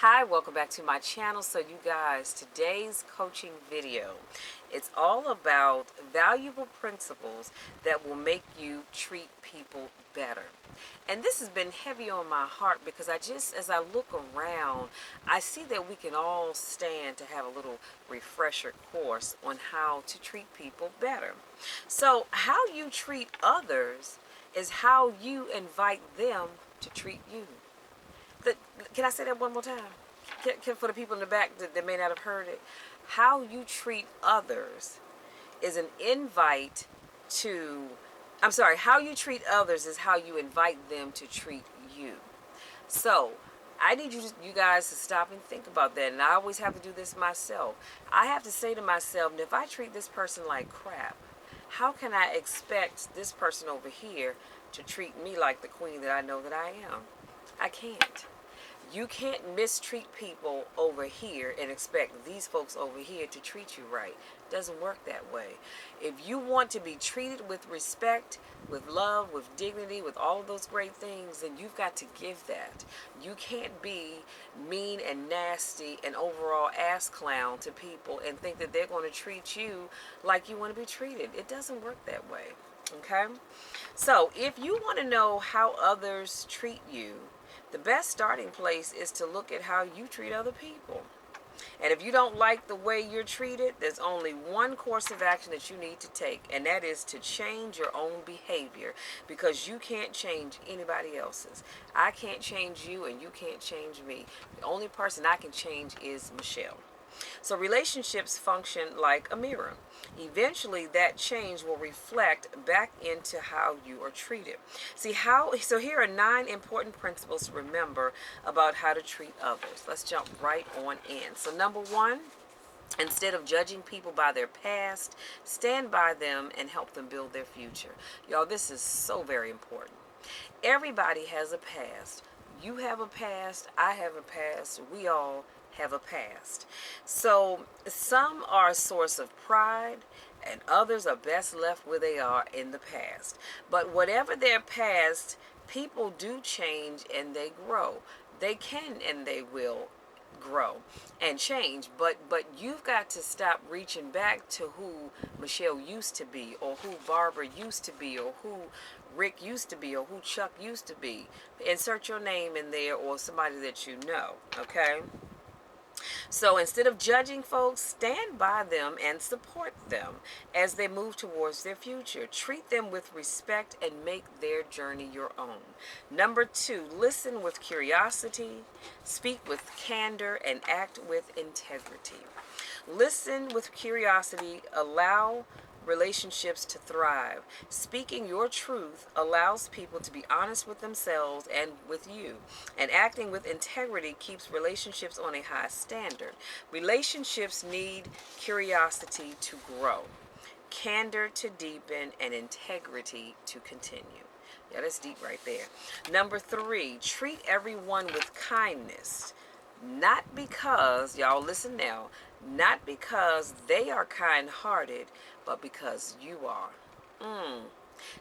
Hi, welcome back to my channel. So you guys, today's coaching video, it's all about valuable principles that will make you treat people better. And this has been heavy on my heart because as I look around, I see that we can all stand to have a little refresher course on how to treat people better. So how you treat others is how you invite them to treat you. The, can I say that one more time? For the people in the back that may not have heard it, how you treat others is an invite to, I'm sorry, how you treat others is how you invite them to treat you. So, I need you guys to stop and think about that. And I always have to do this myself. I have to say to myself, if I treat this person like crap, how can I expect this person over here to treat me like the queen that I know that I am? I can't. You can't mistreat people over here and expect these folks over here to treat you right. It doesn't work that way. If you want to be treated with respect, with love, with dignity, with all of those great things, then you've got to give that. You can't be mean and nasty and overall ass clown to people and think that they're going to treat you like you want to be treated. It doesn't work that way. Okay? So if you want to know how others treat you, the best starting place is to look at how you treat other people. And if you don't like the way you're treated, there's only one course of action that you need to take, and that is to change your own behavior, because you can't change anybody else's. I can't change you, and you can't change me. The only person I can change is Michelle. So relationships function like a mirror. Eventually that change will reflect back into how you are treated. So here are 9 important principles to remember about how to treat others. Let's jump right on in. So number 1, instead of judging people by their past, stand by them and help them build their future. Y'all, this is so very important. Everybody has a past. You have a past, I have a past, we all have a past. So some are a source of pride and others are best left where they are in the past. But whatever their past, people do change and they grow. They can and they will grow and change, but you've got to stop reaching back to who Michelle used to be, or who Barbara used to be, or who Rick used to be, or who Chuck used to be. Insert your name in there, or somebody that you know. Okay, so instead of judging folks, stand by them and support them as they move towards their future. Treat them with respect and make their journey your own. Number 2, listen with curiosity, speak with candor, and act with integrity. Listen with curiosity, allow relationships to thrive. Speaking your truth allows people to be honest with themselves and with you. And acting with integrity keeps relationships on a high standard. Relationships need curiosity to grow, candor to deepen, and integrity to continue. Yeah, that's deep right there. Number 3, treat everyone with kindness. Not because, y'all listen now, not because they are kind-hearted, but because you are.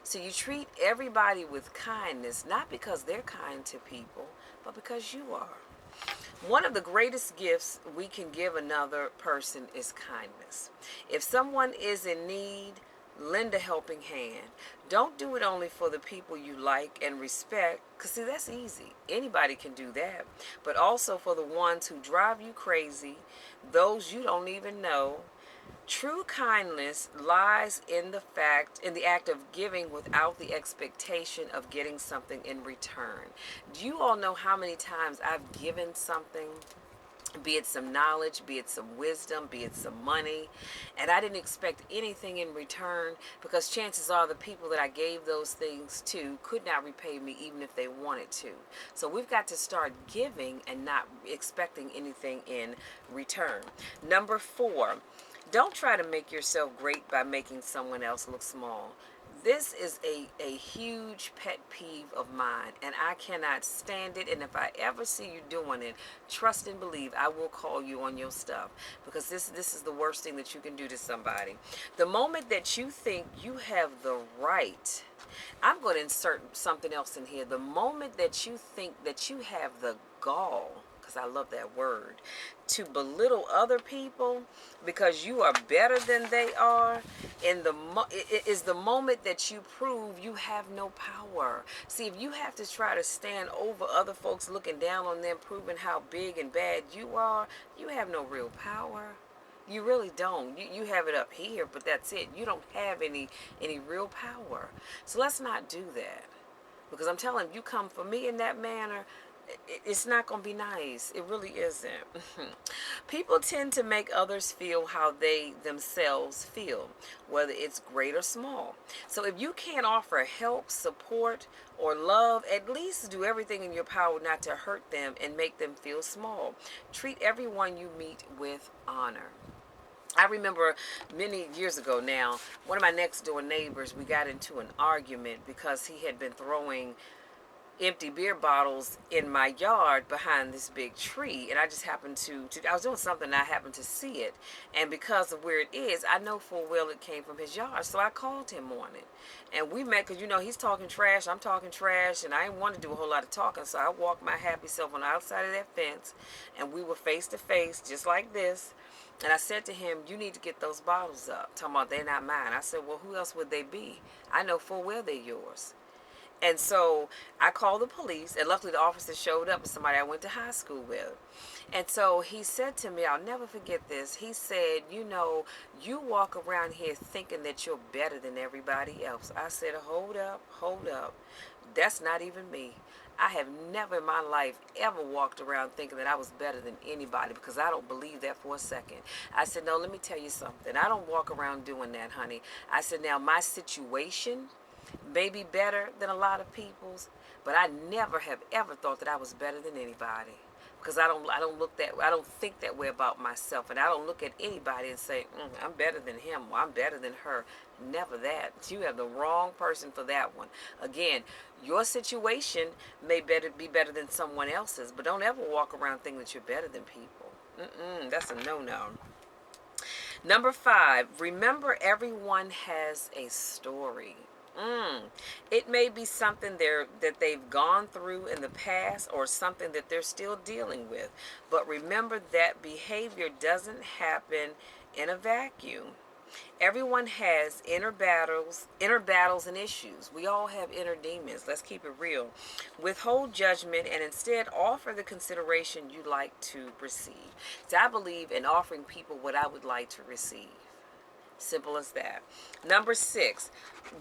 So you treat everybody with kindness, not because they're kind to people, but because you are. One of the greatest gifts we can give another person is kindness. If someone is in need, lend a helping hand. Don't do it only for the people you like and respect, because see, that's easy. Anybody can do that. But also for the ones who drive you crazy, those you don't even know. True kindness lies in the act of giving without the expectation of getting something in return. Do you all know how many times I've given something, be it some knowledge, be it some wisdom, be it some money, and I didn't expect anything in return, because chances are the people that I gave those things to could not repay me even if they wanted to. So we've got to start giving and not expecting anything in return. Number 4, don't try to make yourself great by making someone else look small. This is a huge pet peeve of mine, and I cannot stand it. And if I ever see you doing it, trust and believe I will call you on your stuff, because this is the worst thing that you can do to somebody. The moment that you think you have the right, I'm going to insert something else in here. The moment that you think that you have the gall, because I love that word, to belittle other people because you are better than they are, it is the moment that you prove you have no power. See, if you have to try to stand over other folks looking down on them, proving how big and bad you are, you have no real power. You really don't. You have it up here, but that's it. You don't have any real power. So let's not do that. Because I'm telling you, come for me in that manner, it's not going to be nice. It really isn't. People tend to make others feel how they themselves feel, whether it's great or small. So if you can't offer help, support, or love, at least do everything in your power not to hurt them and make them feel small. Treat everyone you meet with honor. I remember many years ago now, one of my next door neighbors, we got into an argument because he had been throwing empty beer bottles in my yard behind this big tree, and I just happened to I was doing something and I happened to see it, and because of where it is, I know full well it came from his yard. So I called him on it, and we met because he's talking trash, I'm talking trash, and I didn't want to do a whole lot of talking, so I walked my happy self on the outside of that fence, and we were face to face just like this. And I said to him, you need to get those bottles up. Talking about they're not mine. I said, well, who else would they be? I know full well they're yours. And so I called the police, and luckily the officer showed up, and somebody I went to high school with. And so he said to me, I'll never forget this. He said, you walk around here thinking that you're better than everybody else. I said, hold up, hold up. That's not even me. I have never in my life ever walked around thinking that I was better than anybody, because I don't believe that for a second. I said, no, let me tell you something. I don't walk around doing that, honey. I said, now my situation may be better than a lot of people's, but I never have ever thought that I was better than anybody, because I don't think that way about myself, and I don't look at anybody and say, I'm better than him or I'm better than her. Never that. You have the wrong person for that one. Again, your situation may be better than someone else's, but don't ever walk around thinking that you're better than people. That's a no-no. Number 5, remember everyone has a story. It may be something that they've gone through in the past, or something that they're still dealing with. But remember that behavior doesn't happen in a vacuum. Everyone has inner battles and issues. We all have inner demons. Let's keep it real. Withhold judgment and instead offer the consideration you'd like to receive. So I believe in offering people what I would like to receive. Simple as that. Number 6,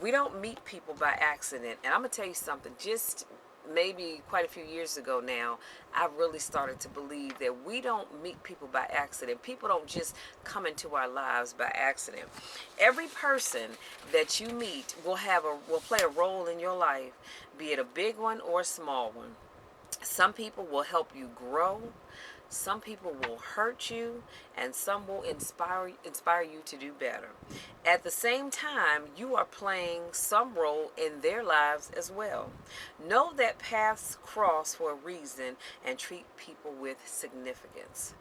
we don't meet people by accident. And I'm going to tell you something. Just maybe quite a few years ago now, I really started to believe that we don't meet people by accident. People don't just come into our lives by accident. Every person that you meet will play a role in your life, be it a big one or a small one. Some people will help you grow. Some people will hurt you, and some will inspire you to do better. At the same time, you are playing some role in their lives as well. Know that paths cross for a reason, and treat people with significance.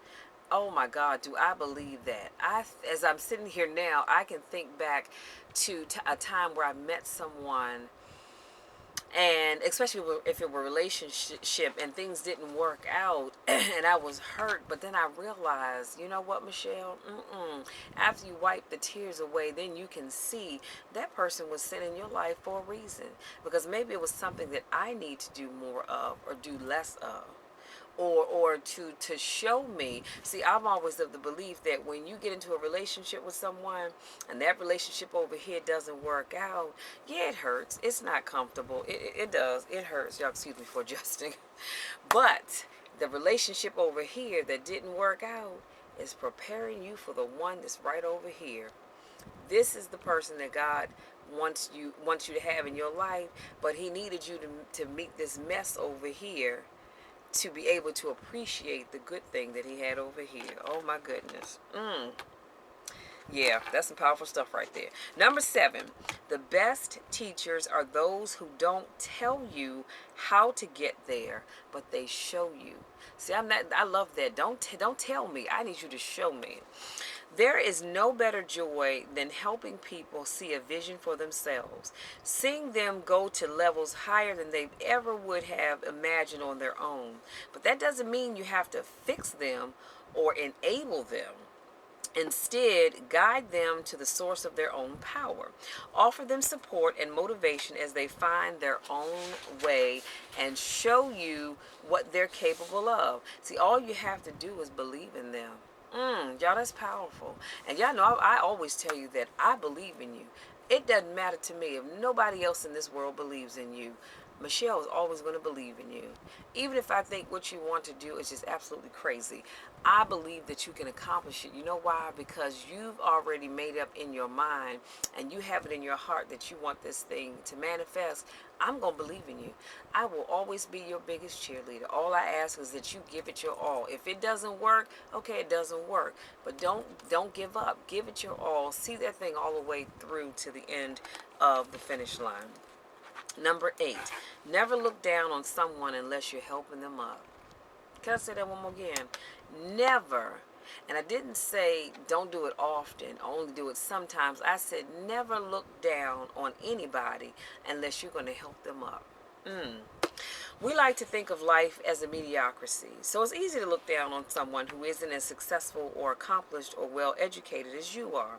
Oh my God, do I believe that? As I'm sitting here now, I can think back to a time where I met someone, and especially if it were a relationship and things didn't work out and I was hurt, but then I realized, you know what, Michelle, after you wipe the tears away, then you can see that person was sent in your life for a reason, because maybe it was something that I need to do more of or do less of, or to show me. See, I'm always of the belief that when you get into a relationship with someone and that relationship over here doesn't work out, yeah, it hurts. It's not comfortable. It does. It hurts. Y'all excuse me for adjusting. But the relationship over here that didn't work out is preparing you for the one that's right over here. This is the person that God wants you to have in your life, but he needed you to meet this mess over here to be able to appreciate the good thing that he had over here. Oh my goodness. Yeah, that's some powerful stuff right there. Number 7, the best teachers are those who don't tell you how to get there, but they show you. See, I love that. Don't tell me. I need you to show me. There is no better joy than helping people see a vision for themselves, seeing them go to levels higher than they ever would have imagined on their own. But that doesn't mean you have to fix them or enable them. Instead, guide them to the source of their own power. Offer them support and motivation as they find their own way and show you what they're capable of. See, all you have to do is believe in them. Y'all, that's powerful. And y'all know I always tell you that I believe in you. It doesn't matter to me if nobody else in this world believes in you. Michelle is always going to believe in you. Even if I think what you want to do is just absolutely crazy, I believe that you can accomplish it. You know why? Because you've already made up in your mind and you have it in your heart that you want this thing to manifest. I'm going to believe in you. I will always be your biggest cheerleader. All I ask is that you give it your all. If it doesn't work, okay, it doesn't work. But don't give up. Give it your all. See that thing all the way through to the end of the finish line. Number 8, never look down on someone unless you're helping them up. Can I say that one more again? Never. And I didn't say don't do it often, only do it sometimes. I said never look down on anybody unless you're going to help them up. We like to think of life as a mediocrity, so it's easy to look down on someone who isn't as successful or accomplished or well educated as you are.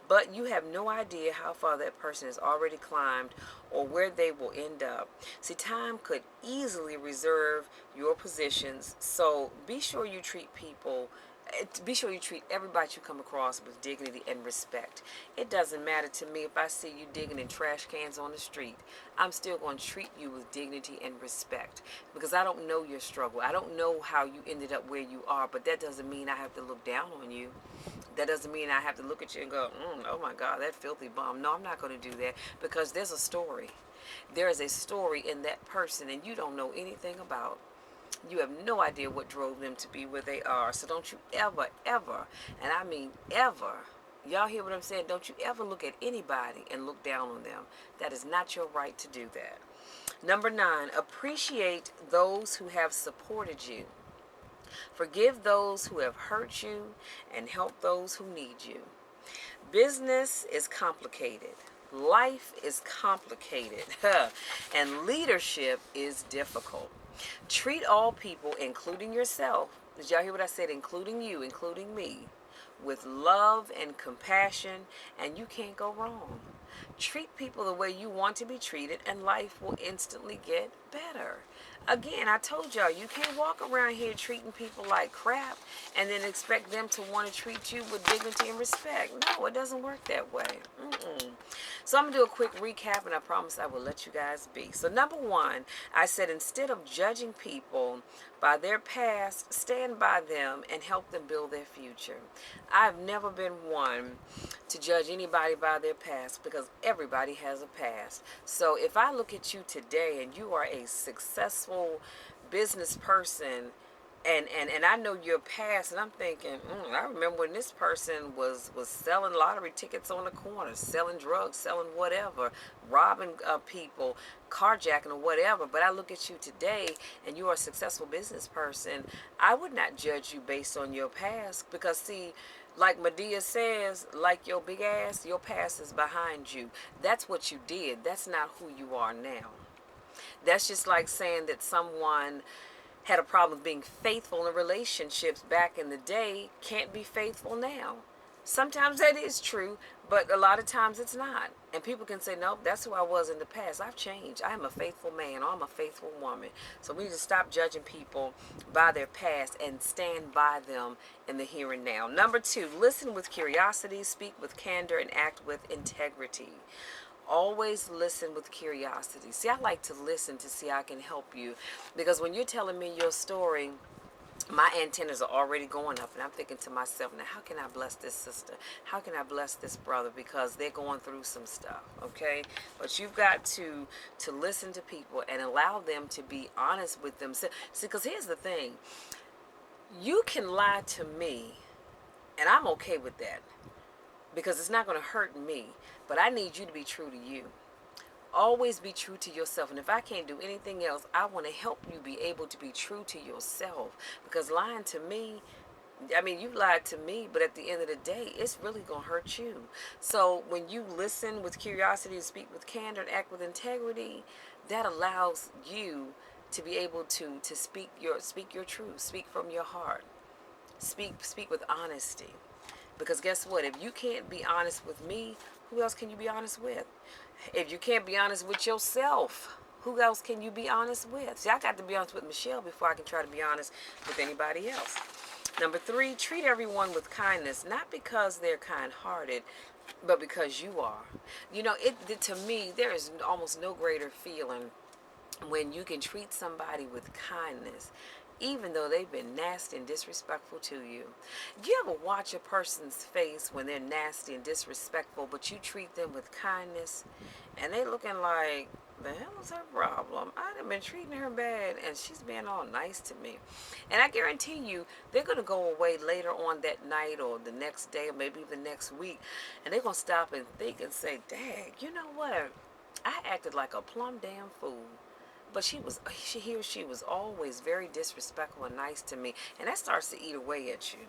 But you have no idea how far that person has already climbed or where they will end up. See, time could easily reserve your positions, so be sure you treat everybody you come across with dignity and respect. It doesn't matter to me if I see you digging in trash cans on the street. I'm still going to treat you with dignity and respect because I don't know your struggle. I don't know how you ended up where you are, but that doesn't mean I have to look down on you. That doesn't mean I have to look at you and go, oh my God, that filthy bum. No, I'm not going to do that because there's a story. There is a story in that person and you don't know anything about. You have no idea what drove them to be where they are. So don't you ever, ever, and I mean ever, y'all hear what I'm saying? Don't you ever look at anybody and look down on them. That is not your right to do that. Number 9, appreciate those who have supported you. Forgive those who have hurt you and help those who need you. Business is complicated. Life is complicated. And leadership is difficult. Treat all people, including yourself. Did y'all hear what I said? Including you, including me, with love and compassion, and you can't go wrong. Treat people the way you want to be treated, and life will instantly get better. Again, I told y'all, you can't walk around here treating people like crap and then expect them to want to treat you with dignity and respect. No, it doesn't work that way. So I'm going to do a quick recap, and I promise I will let you guys be. So number 1, I said instead of judging people by their past, stand by them and help them build their future. I've never been one to judge anybody by their past because everybody has a past. So if I look at you today and you are a successful business person, and I know your past, and I'm thinking, I remember when this person was selling lottery tickets on the corner, selling drugs, selling whatever, robbing people, carjacking or whatever. But I look at you today, and you are a successful business person. I would not judge you based on your past because, see, like Medea says, like your big ass, your past is behind you. That's what you did. That's not who you are now. That's just like saying that someone had a problem being faithful in relationships back in the day can't be faithful now. Sometimes that is true, but a lot of times it's not. And people can say, nope, that's who I was in the past. I've changed. I am a faithful man or I'm a faithful woman. So we need to stop judging people by their past and stand by them in the here and now. Number 2, listen with curiosity, speak with candor, and act with integrity. Always listen with curiosity. See, I like to listen to see how I can help you because when you're telling me your story, my antennas are already going up and I'm thinking to myself, now how can I bless this sister? How can I bless this brother? Because they're going through some stuff, okay? But you've got to listen to people and allow them to be honest with themselves. See, because here's the thing. You can lie to me and I'm okay with that because it's not going to hurt me. But I need you to be true to you. Always be true to yourself. And if I can't do anything else, I want to help you be able to be true to yourself. Because lying to me, I mean, you lied to me, but at the end of the day, it's really going to hurt you. So when you listen with curiosity and speak with candor and act with integrity, that allows you to be able to speak your truth, speak from your heart, speak with honesty. Because guess what? If you can't be honest with me, who else can you be honest with? If you can't be honest with yourself, who else can you be honest with? See, I got to be honest with Michelle before I can try to be honest with anybody else. Number 3, treat everyone with kindness, not because they're kind-hearted, but because you are. You know, to me, there is almost no greater feeling when you can treat somebody with kindness, even though they've been nasty and disrespectful to you. Do you ever watch a person's face when they're nasty and disrespectful, but you treat them with kindness, and they looking like, the hell is her problem? I've been treating her bad, and she's being all nice to me. And I guarantee you, they're going to go away later on that night or the next day or maybe the next week, and they're going to stop and think and say, dang, you know what? I acted like a plumb damn fool. But he or she was always very disrespectful and nice to me. And that starts to eat away at you.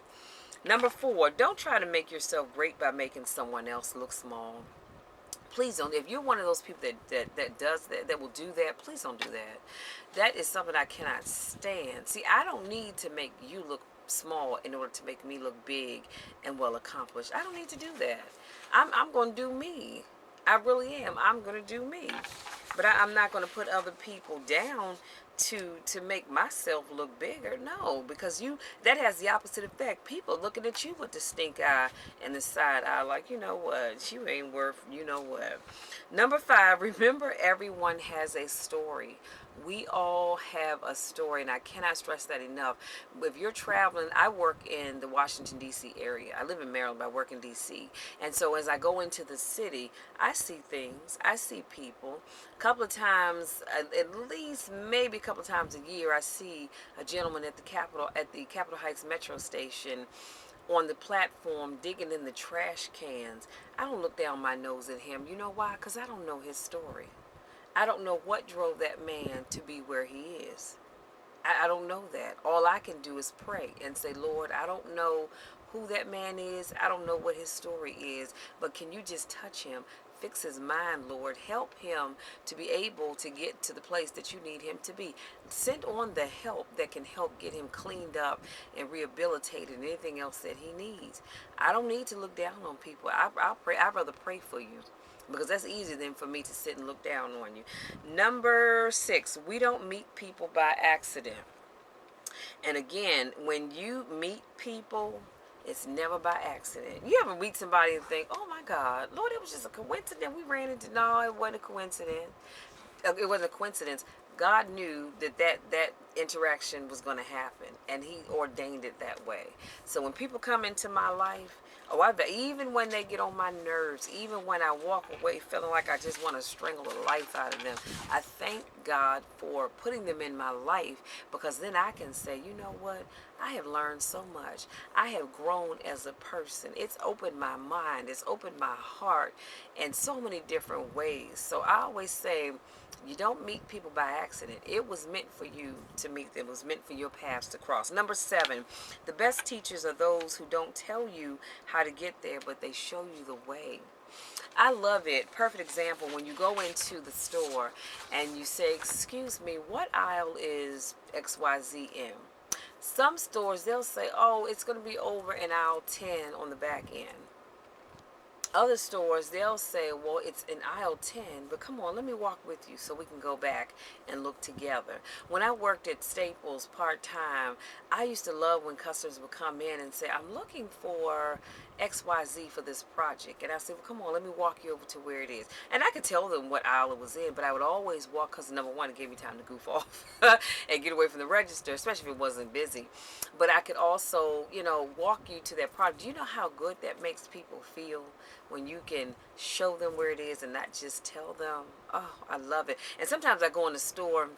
Number 4, don't try to make yourself great by making someone else look small. Please don't. If you're one of those people that does that, that will do that, please don't do that. That is something I cannot stand. See, I don't need to make you look small in order to make me look big and well accomplished. I don't need to do that. I'm going to do me. I really am. I'm going to do me. But I'm not going to put other people down to make myself look bigger. No, because that has the opposite effect. People looking at you with the stink eye and the side eye like, you know what, you ain't worth, you know what. Number 5, remember everyone has a story. We all have a story, and I cannot stress that enough. If you're traveling, I work in the Washington, D.C. area. I live in Maryland, but I work in D.C. And so as I go into the city, I see things. I see people. A couple of times, at least maybe a couple of times a year, I see a gentleman at the Capitol Heights Metro Station on the platform digging in the trash cans. I don't look down my nose at him. You know why? Because I don't know his story. I don't know what drove that man to be where he is. I don't know that. All I can do is pray and say, Lord, I don't know who that man is. I don't know what his story is. But can you just touch him? Fix his mind, Lord. Help him to be able to get to the place that you need him to be. Send on the help that can help get him cleaned up and rehabilitated and anything else that he needs. I don't need to look down on people. I'll pray. I'd rather pray for you, because that's easier than for me to sit and look down on you. Number 6, we don't meet people by accident. And again, when you meet people, it's never by accident. You ever meet somebody and think, oh my God, Lord, it was just a coincidence. We ran into, no, it wasn't a coincidence. It wasn't a coincidence. God knew that interaction was going to happen, and he ordained it that way. So when people come into my life, even when they get on my nerves, even when I walk away feeling like I just want to strangle the life out of them, I thank God for putting them in my life, because then I can say, you know what? I have learned so much. I have grown as a person. It's opened my mind. It's opened my heart in so many different ways. So I always say, you don't meet people by accident. It was meant for you to meet them. It was meant for your paths to cross. Number 7, the best teachers are those who don't tell you how to get there, but they show you the way. I love it. Perfect example, when you go into the store and you say, excuse me, what aisle is XYZ in? Some stores, they'll say, oh, it's going to be over in aisle 10 on the back end. Other stores, they'll say, well, it's in aisle 10, but come on, let me walk with you so we can go back and look together. When I worked at Staples part-time, I used to love when customers would come in and say, I'm looking for XYZ for this project. And I said, well, come on, let me walk you over to where it is. And I could tell them what aisle it was in, but I would always walk, because number 1, it gave me time to goof off and get away from the register, especially if it wasn't busy. But I could also, walk you to that product. Do you know how good that makes people feel when you can show them where it is and not just tell them? Oh, I love it. And sometimes I go in the store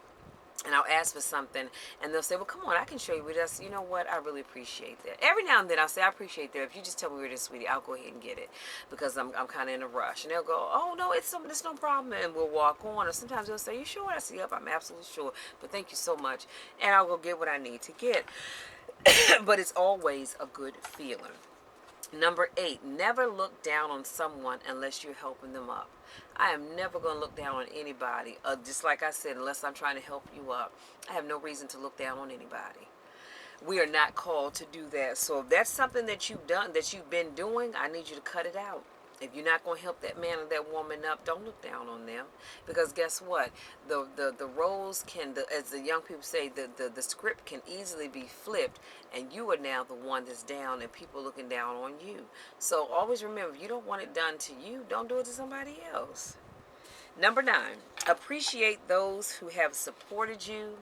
and I'll ask for something, and they'll say, well, come on, I can show you where it is. You know what? I really appreciate that. Every now and then I'll say, I appreciate that. If you just tell me where it is, sweetie, I'll go ahead and get it, because I'm kind of in a rush. And they'll go, oh, no, it's no problem, and we'll walk on. Or sometimes they'll say, you sure? I say, yep, I'm absolutely sure, but thank you so much. And I'll go get what I need to get. but it's always a good feeling. Number 8, never look down on someone unless you're helping them up. I am never going to look down on anybody. Just like I said, unless I'm trying to help you up, I have no reason to look down on anybody. We are not called to do that. So if that's something that you've done, that you've been doing, I need you to cut it out. If you're not going to help that man or that woman up, don't look down on them. Because guess what? The roles can, as the young people say, the script can easily be flipped, and you are now the one that's down and people looking down on you. So always remember, if you don't want it done to you, don't do it to somebody else. Number 9, appreciate those who have supported you,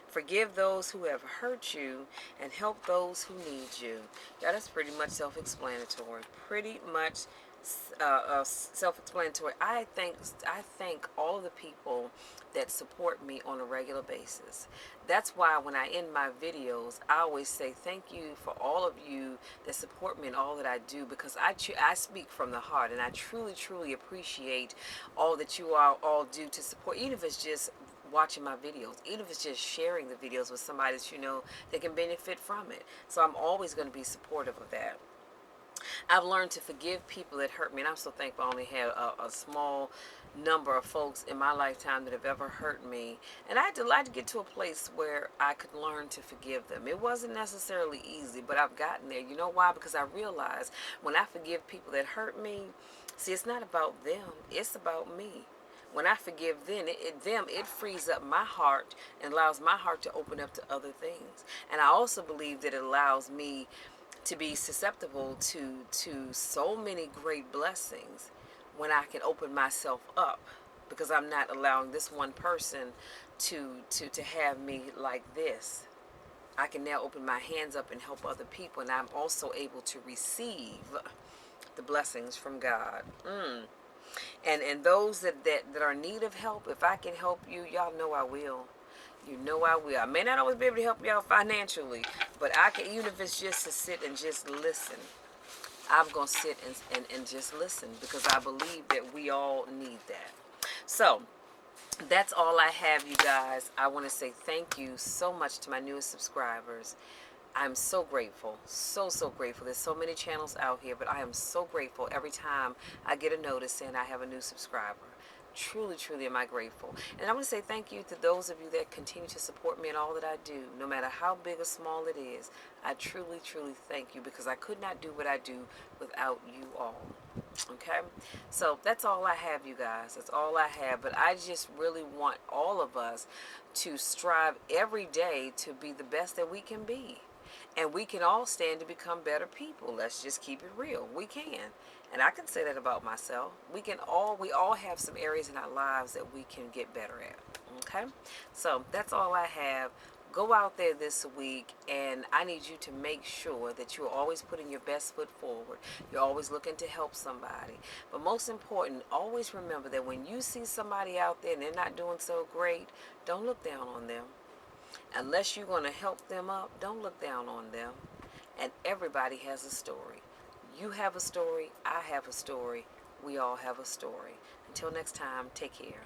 forgive those who have hurt you, and help those who need you. Yeah, that's pretty much self-explanatory. Pretty much self-explanatory. I thank all of the people that support me on a regular basis. That's why when I end my videos, I always say thank you for all of you that support me in all that I do, because I speak from the heart, and I truly appreciate all that you all do to support, even if it's just watching my videos, even if it's just sharing the videos with somebody that you know that can benefit from it. So I'm always going to be supportive of that. I've learned to forgive people that hurt me, and I'm so thankful I only had a small number of folks in my lifetime that have ever hurt me. And I had to get to a place where I could learn to forgive them. It wasn't necessarily easy, but I've gotten there. You know why? Because I realized when I forgive people that hurt me, see, it's not about them, it's about me. When I forgive them, it frees up my heart and allows my heart to open up to other things. And I also believe that it allows me to be susceptible to so many great blessings when I can open myself up, because I'm not allowing this one person to have me like this. I can now open my hands up and help other people, and I'm also able to receive the blessings from God. And those that are in need of help, if I can help you, y'all know I will. You know I will. I may not always be able to help y'all financially, but I can, even if it's just to sit and just listen. I'm going to sit and just listen, because I believe that we all need that. So that's all I have, you guys. I want to say thank you so much to my newest subscribers. I'm so grateful, so grateful. There's so many channels out here, but I am so grateful every time I get a notice saying I have a new subscriber. Truly am I grateful. And I want to say thank you to those of you that continue to support me in all that I do, no matter how big or small it is. I truly thank you, because I could not do what I do without you all. Okay? So that's all I have, you guys. That's all I have. But I just really want all of us to strive every day to be the best that we can be. And we can all stand to become better people. Let's just keep it real. We can. And I can say that about myself. We all have some areas in our lives that we can get better at. Okay? So that's all I have. Go out there this week, and I need you to make sure that you're always putting your best foot forward. You're always looking to help somebody. But most important, always remember that when you see somebody out there and they're not doing so great, don't look down on them. Unless you're going to help them up, don't look down on them. And everybody has a story. You have a story. I have a story. We all have a story. Until next time, take care.